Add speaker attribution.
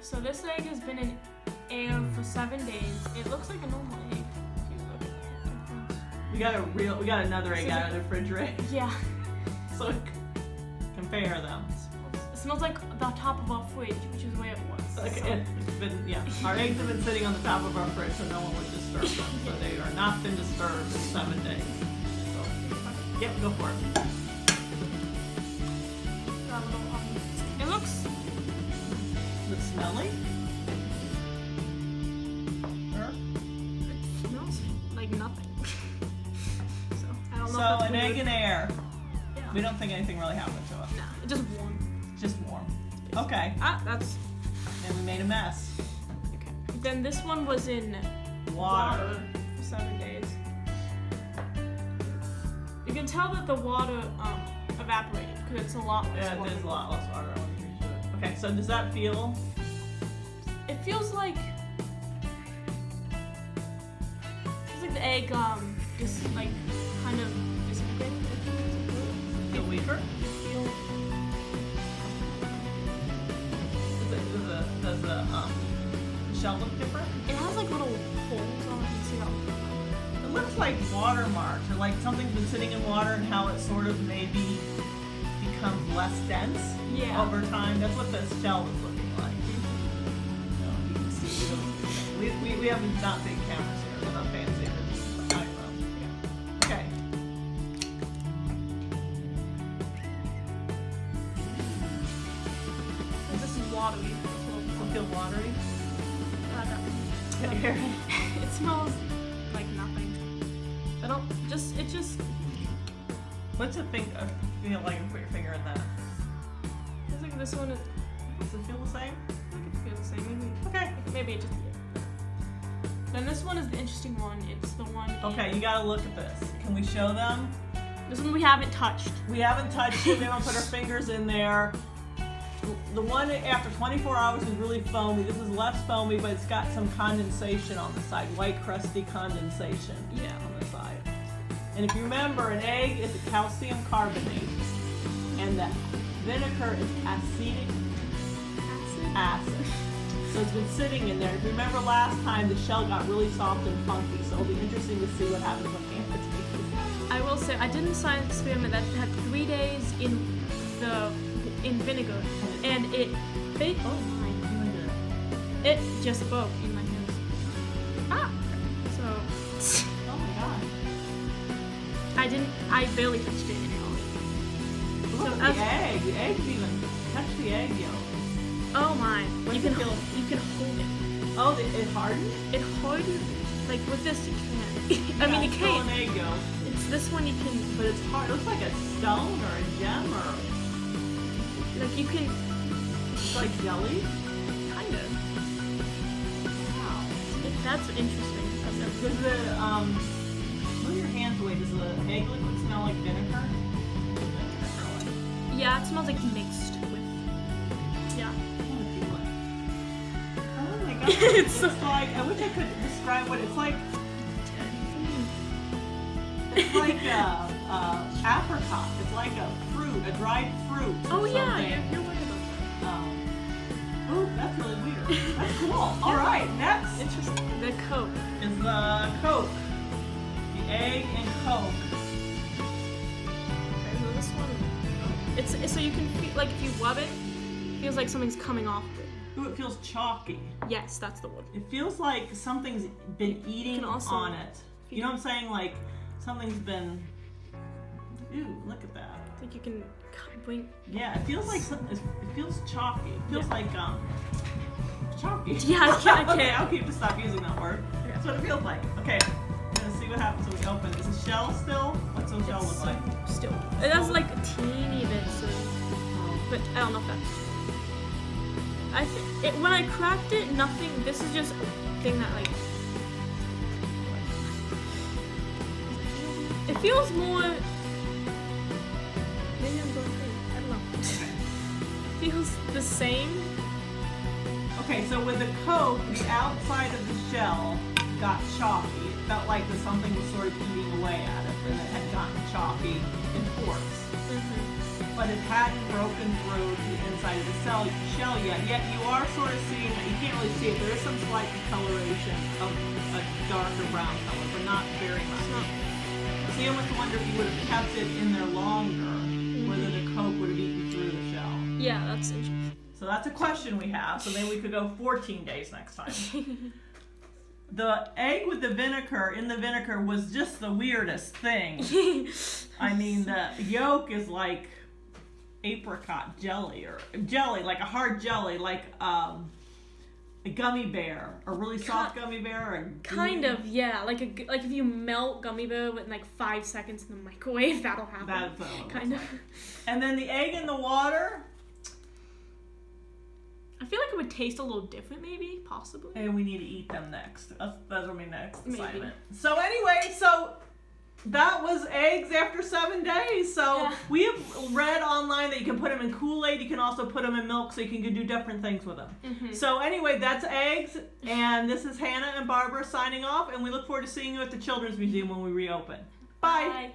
Speaker 1: so this egg has been in air for 7 days. It looks like a normal egg. If you look at it.
Speaker 2: We got another egg out of the refrigerator.
Speaker 1: Yeah.
Speaker 2: So compare them.
Speaker 1: It smells like the top of our fridge, which is where it was.
Speaker 2: Okay, it's been, yeah. Our eggs have been sitting on the top of our fridge, so no one would disturb them. So they are not been disturbed in 7 days. So, yep, go for it.
Speaker 1: It looks.
Speaker 2: Is it smelly? Or?
Speaker 1: It smells like nothing. So I don't know.
Speaker 2: So
Speaker 1: if that's
Speaker 2: an egg
Speaker 1: weird.
Speaker 2: in air.
Speaker 1: Yeah.
Speaker 2: We don't think anything really happened to us.
Speaker 1: Nah, it just warm.
Speaker 2: Just warm. Okay.
Speaker 1: That's.
Speaker 2: And we made a mess.
Speaker 1: Okay. Then this one was in
Speaker 2: Water.
Speaker 1: for 7 days. You can tell that the water evaporated because it's a lot less
Speaker 2: Yeah,
Speaker 1: water.
Speaker 2: there's a lot less water. Okay, so does that feel?
Speaker 1: It feels like the egg just like kind of disintegrating.
Speaker 2: Feel weaker?
Speaker 1: Feel
Speaker 2: Does the shell look different?
Speaker 1: it has like little holes on it. You see how?
Speaker 2: It looks like water marks, or like something's been sitting in water and how it sort of maybe becomes less dense
Speaker 1: Yeah.
Speaker 2: over time. That's what the shell is looking like. No, you can see. We have not big cameras here. We're not fancy. It's iPhone. Okay.
Speaker 1: This is watery.
Speaker 2: Does it feel watery?
Speaker 1: No. It smells like nothing. I don't. It just.
Speaker 2: What's it feel like if you put your finger in that?
Speaker 1: Feels like this one.
Speaker 2: Does it feel the same?
Speaker 1: I think it feels the same.
Speaker 2: Okay.
Speaker 1: Maybe it just. Then this one is the interesting one. It's the one.
Speaker 2: Okay, you gotta look at this. Can we show them?
Speaker 1: This one we haven't touched.
Speaker 2: We haven't touched it. We haven't put our fingers in there. The one after 24 hours is really foamy. This is less foamy, but it's got some condensation on the side, white crusty condensation.
Speaker 1: Yeah.
Speaker 2: On the side. And if you remember, an egg is a calcium carbonate, and the vinegar is acetic acid. So it's been sitting in there. If you remember last time, the shell got really soft and funky. So it'll be interesting to see what happens when Hannah takes it.
Speaker 1: I will say I did a science experiment that had 3 days in vinegar, and it
Speaker 2: Oh my!
Speaker 1: it just broke in my hands. Ah. So
Speaker 2: Oh my God!
Speaker 1: I barely touched it at all.
Speaker 2: Look
Speaker 1: So
Speaker 2: at the egg. The egg's even touch the egg yolk.
Speaker 1: Oh my!
Speaker 2: What's
Speaker 1: You can
Speaker 2: it feel?
Speaker 1: you can hold it.
Speaker 2: Oh, it hardened.
Speaker 1: It hardened like with this you can't. I mean you
Speaker 2: it's still
Speaker 1: can't.
Speaker 2: an egg yolk,
Speaker 1: It's this one you can
Speaker 2: but it's hard. It looks like a stone or a gem or
Speaker 1: like you can
Speaker 2: it's like jelly.
Speaker 1: kind of.
Speaker 2: Wow.
Speaker 1: That's interesting. I've never-
Speaker 2: Does the move your hands away? Does the egg liquid smell like vinegar?
Speaker 1: Yeah, it smells like mixed with. Yeah.
Speaker 2: Oh my God!
Speaker 1: It's
Speaker 2: It's like I wish I could describe what it's like. It's like apricot. It's like a fruit, a dried fruit.
Speaker 1: Oh
Speaker 2: or
Speaker 1: yeah,
Speaker 2: something.
Speaker 1: you're right about
Speaker 2: Ooh, that's really weird. That's cool. All right, next
Speaker 1: that. Interesting. The Coke.
Speaker 2: is the Coke. The egg and Coke.
Speaker 1: Okay, so this one. It's so you can feel like if you rub it, it feels like something's coming off of it.
Speaker 2: Ooh, it feels chalky.
Speaker 1: Yes, that's the one.
Speaker 2: It feels like something's been eating
Speaker 1: can also-
Speaker 2: on it. You know what I'm saying? Like something's been. Ooh, look at that.
Speaker 1: I think you can bring.
Speaker 2: Yeah, it feels like it feels chalky. It feels like chalky.
Speaker 1: Yeah, I can't.
Speaker 2: Okay, I'll keep to stop using that word.
Speaker 1: Okay.
Speaker 2: That's what it feels like. Okay, I'm gonna see what happens when we open. Is the shell still? What's the shell look like?
Speaker 1: Still, it has like a teeny bit, so, but I don't know if that's. I think it when I cracked it, nothing. This is just a thing that like. It feels more. Maybe I'm going crazy. I don't know. It feels the same.
Speaker 2: Okay, so with the Coke, the outside of the shell got chalky. It felt like something was sort of eating away at it, and it had gotten chalky in ports.
Speaker 1: Mm-hmm.
Speaker 2: but it hadn't broken through to the inside of the shell yet. Yet you are sort of seeing, you can't really see it, there is some slight coloration of a darker brown color, but not very much. So you almost wonder if you would have kept it in there longer, whether the Coke would have eaten through the shell.
Speaker 1: Yeah, that's interesting.
Speaker 2: So that's a question we have, so maybe we could go 14 days next time. The egg with the vinegar, in the vinegar, was just the weirdest thing. I mean, the yolk is like apricot jelly, or jelly, like a hard jelly, like a gummy bear, a really soft gummy bear. Or
Speaker 1: Kind of, yeah. Like if you melt gummy bear in like 5 seconds in the microwave, that'll happen.
Speaker 2: That's what it
Speaker 1: kind of.
Speaker 2: like. And then the egg in the water.
Speaker 1: I feel like it would taste a little different, maybe, possibly.
Speaker 2: And we need to eat them next. That's my next
Speaker 1: Maybe.
Speaker 2: assignment. So anyway, that was eggs after 7 days. So
Speaker 1: Yeah.
Speaker 2: we have read online that you can put them in Kool-Aid. You can also put them in milk, so you can do different things with them.
Speaker 1: Mm-hmm.
Speaker 2: So anyway, that's eggs. And this is Hannah and Barbara signing off. And we look forward to seeing you at the Children's Museum when we reopen. Bye.
Speaker 1: Bye.